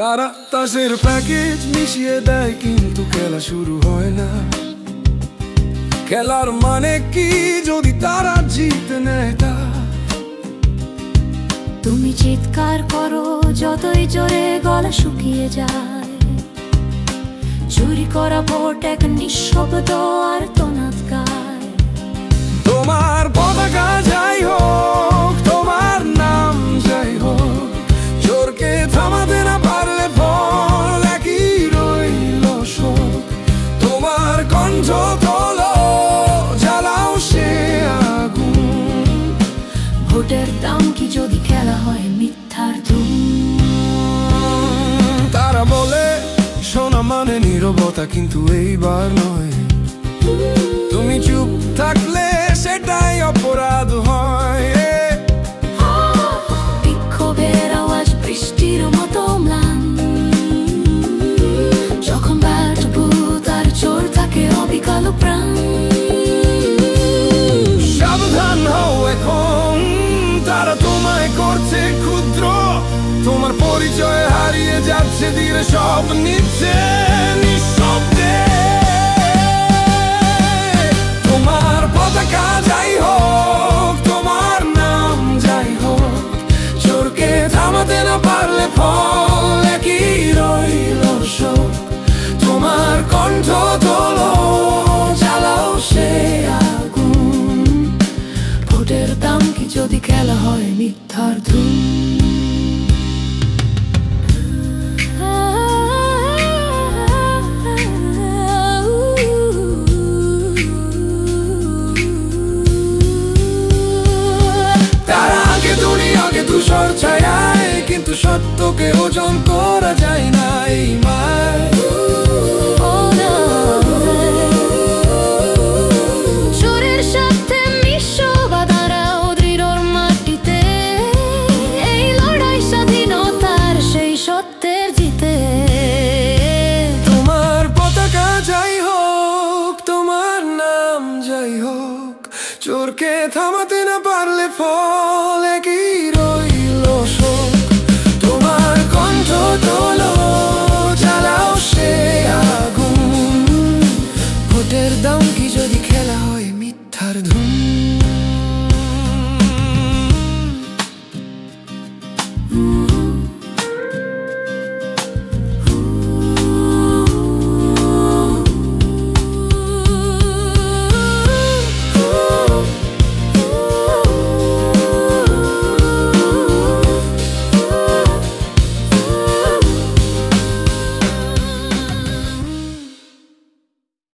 তারা তাসের প্যাকেজ মিশিয়ে দেয় কিন্তু খেলা শুরু হয় না। খেলার মানে কি যদি তারা জিতে নেয় তা? তুমি চিৎকার করো যতই জোরে গলা শুকিয়ে যায়। চুরি করা ভোট এক নিঃশব্দ আর তোনাদ গায়। তোমার পতাকা যাই হোক, তোমার নাম যাই হোক, চোরকে থামাতে না পারলে ফল একই রইল শোক। তোমার কণ্ঠ তোলো, জ্বালাও সে আগুন। ভোটের দাম কি যদি খেলা হয় মিথ্যার ধুম? তারা বলে শোনা মানে নীরবতা, কিন্তু এইবার নয়। তুমি চুপ থাকলে সেটাই অপরাধ হয়। বিক্ষোভের আওয়াজ বৃষ্টির মতো ম্লান, যখন ব্যাট ভূত আর চোর থাকে অবিকল প্রাণ। সাবধান হও এখন, তারা তোমায় করছে ক্ষুদ্র। তোমার পরিচয় হারিয়ে যাচ্ছে ধীরে, সব নিচ্ছে নিঃশব্দে। তোমার পতাকা যাই হোক, তোমার নাম যাই হোক, চোরকে থামাতে না পারলে ফল একই রইল শোক। তোমার কণ্ঠ তোলো, জ্বালাও সে আগুন। ভোটের দাম কি যদি খেলা হয় মিথ্যার ধুম? ধূসর ছায়ায় কিন্তু সত্যকে ওজন করা যায় না এই মায়। চোরের সাথে মিশ্র বাধারাও দৃঢ়র মাটিতে। এই লড়াই স্বাধীনতার সেই সত্যের জিতে। তোমার পতাকা যাই হোক, তোমার নাম যাই হোক, চোরকে থামাতে না পারলে ফল একই রইল শোক। তোমার কণ্ঠ তোলো, জ্বালাও সে আগুন। ভোটের দাম কি যদি খেলা হয় মিথ্যার ধুম?